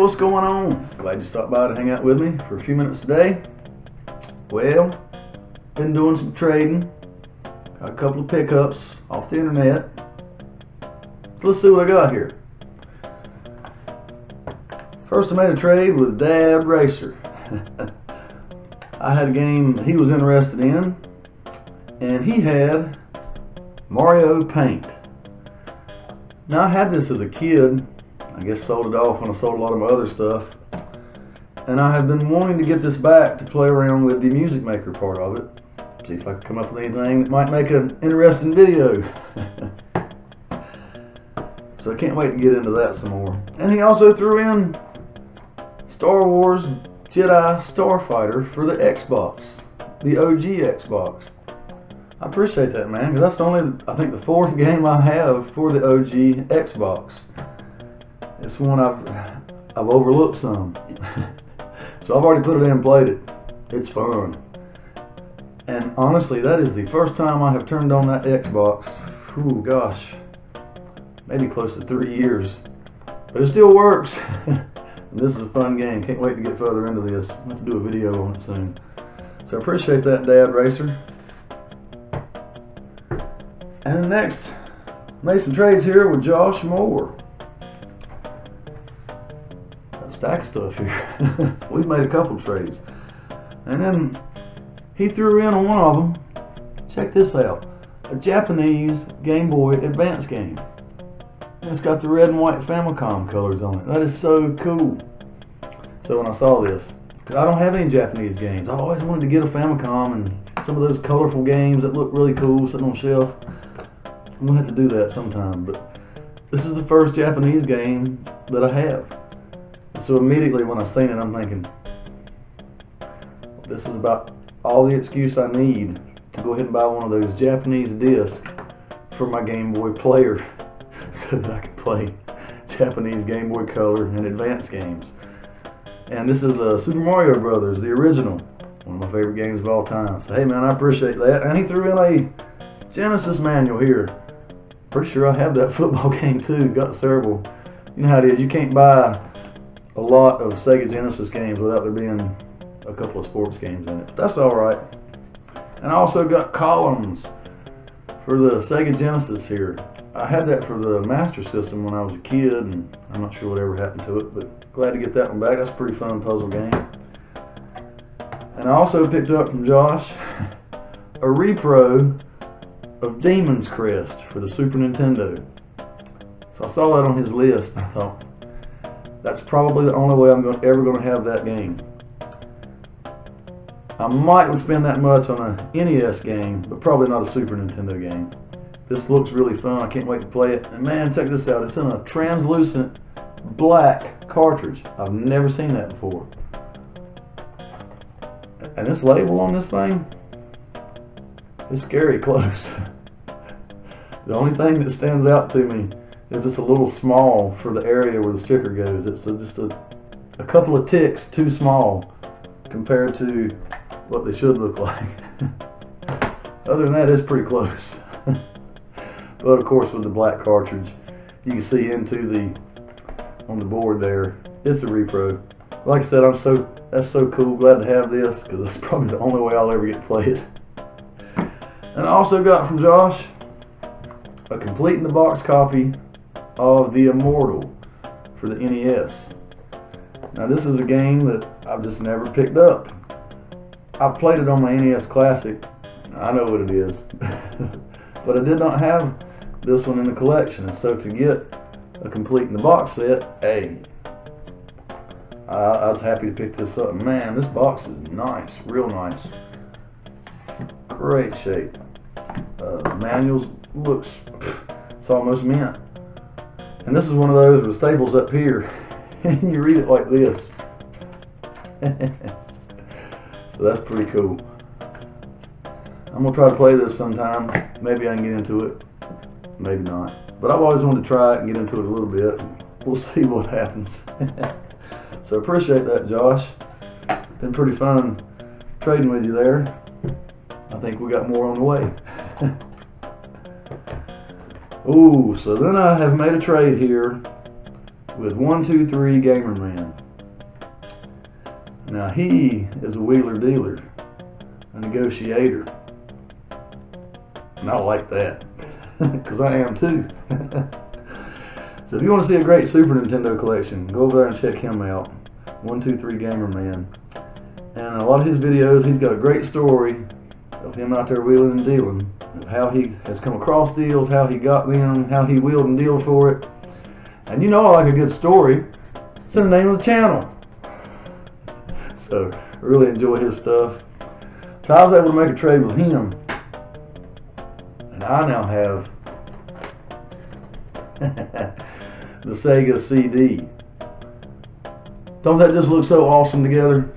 what's going on? Glad you stopped by to hang out with me for a few minutes today. Well, been doing some trading. Got a couple of pickups off the internet. So let's see what I got here. First, I made a trade with Dad Racer. I had a game he was interested in, and he had Mario Paint. Now, I had this as a kid. I guess sold it off when I sold a lot of my other stuff. And I have been wanting to get this back to play around with the Music Maker part of it. See if I can come up with anything that might make an interesting video. So I can't wait to get into that some more. And he also threw in Star Wars Jedi Starfighter for the Xbox. The OG Xbox. I appreciate that, man, because that's only, I think, the fourth game I have for the OG Xbox. It's one I've overlooked some. So I've already put it in and played it. It's fun. And honestly, that is the first time I have turned on that Xbox. Ooh, gosh. Maybe close to 3 years. But it still works. And this is a fun game. Can't wait to get further into this. Let's do a video on it soon. So I appreciate that, Dad Racer. And next, made some trades here with Josh Moore. Stack of stuff here. We've made a couple trades. And then he threw in on one of them. Check this out. A Japanese Game Boy Advance game. And it's got the red and white Famicom colors on it. That is so cool. So when I saw this, because I don't have any Japanese games. I've always wanted to get a Famicom and some of those colorful games that look really cool sitting on the shelf. I'm going to have to do that sometime. But this is the first Japanese game that I have. So immediately when I seen it, I'm thinking, this is about all the excuse I need to go ahead and buy one of those Japanese discs for my Game Boy player so that I can play Japanese Game Boy Color and Advance games. And this is Super Mario Brothers, the original, one of my favorite games of all time. So hey man, I appreciate that. And he threw in a Genesis manual here. Pretty sure I have that football game too. Got several. You know how it is, you can't buy a lot of Sega Genesis games without there being a couple of sports games in it. But that's alright. And I also got columns for the Sega Genesis here. I had that for the Master System when I was a kid, and I'm not sure whatever happened to it, but glad to get that one back. That's a pretty fun puzzle game. And I also picked up from Josh a repro of Demon's Crest for the Super Nintendo. So I saw that on his list, and I thought, that's probably the only way I'm ever going to have that game. I might spend that much on a NES game, but probably not a Super Nintendo game. This looks really fun. I can't wait to play it. And man, check this out. It's in a translucent black cartridge. I've never seen that before. And this label on this thing is scary close. The only thing that stands out to me is it's a little small for the area where the sticker goes. It's just a couple of ticks too small compared to what they should look like. Other than that, it's pretty close. But of course, with the black cartridge, you can see into on the board there. It's a repro. Like I said, that's so cool. Glad to have this because it's probably the only way I'll ever get to play it. And I also got from Josh a complete in the box copy of The Immortal for the NES. Now this is a game that I've just never picked up. I've played it on my NES Classic. I know what it is. But I did not have this one in the collection, and so to get a complete in the box set, hey, I was happy to pick this up. Man, this box is nice, real nice. Great shape. The manuals looks, it's almost mint. And this is one of those with staples up here, and you read it like this. So that's pretty cool. I'm going to try to play this sometime. Maybe I can get into it. Maybe not. But I've always wanted to try it and get into it a little bit. We'll see what happens. So appreciate that, Josh. Been pretty fun trading with you there. I think we got more on the way. Ooh, so then I have made a trade here with 123 Gamer Man. Now he is a wheeler dealer, a negotiator, and I like that because I am too. So if you want to see a great Super Nintendo collection, go over there and check him out, 123 Gamer Man. And a lot of his videos, he's got a great story of him out there wheeling and dealing, of how he has come across deals, how he got them, how he wheeled and dealed for it. And you know I like a good story. It's in the name of the channel. So I really enjoy his stuff. So I was able to make a trade with him. And I now have the Sega CD. Don't that just look so awesome together?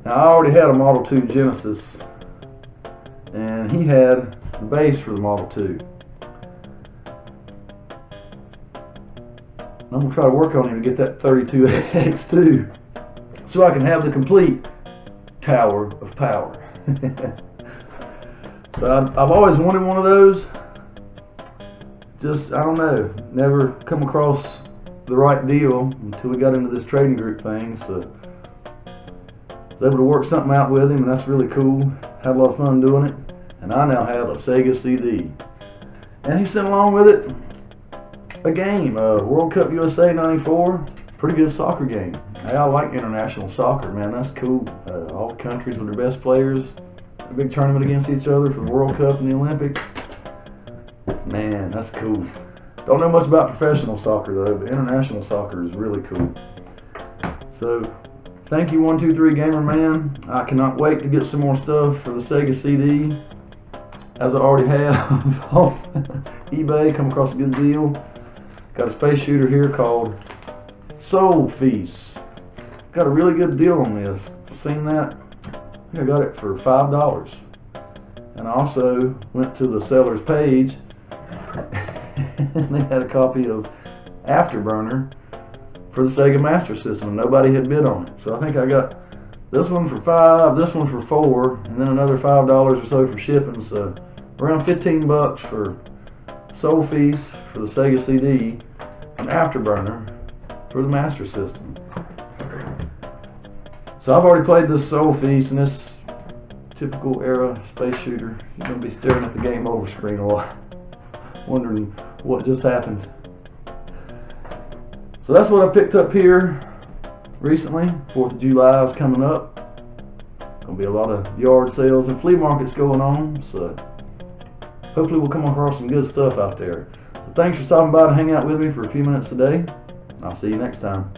Now I already had a Model 2 Genesis, and he had the base for the Model 2. I'm going to try to work on him to get that 32X2 so I can have the complete Tower of Power. So I've always wanted one of those. Just, I don't know, never come across the right deal until we got into this trading group thing. So I was able to work something out with him, and that's really cool. Had a lot of fun doing it. And I now have a Sega CD. And he sent along with it a game, World Cup USA 94. Pretty good soccer game. Hey, I like international soccer, man. That's cool. All the countries with their best players. A big tournament against each other for the World Cup and the Olympics. Man, that's cool. Don't know much about professional soccer though, but international soccer is really cool. So, thank you 123 Gamer Man. I cannot wait to get some more stuff for the Sega CD. As I already have off eBay, come across a good deal. Got a space shooter here called Soul Feast. Got a really good deal on this. Seen that? I think I got it for $5. And I also went to the seller's page and they had a copy of Afterburner for the Sega Master System. Nobody had bid on it. So I think I got this one for $5, this one for $4, and then another $5 or so for shipping. So around 15 bucks for Soul Feast for the Sega CD and Afterburner for the Master System. So I've already played this Soul Feast and this typical era space shooter. You're going to be staring at the game over screen a lot, wondering what just happened. So that's what I picked up here recently. 4th of July is coming up. Going to be a lot of yard sales and flea markets going on. So hopefully we'll come across some good stuff out there. So thanks for stopping by to hang out with me for a few minutes today. I'll see you next time.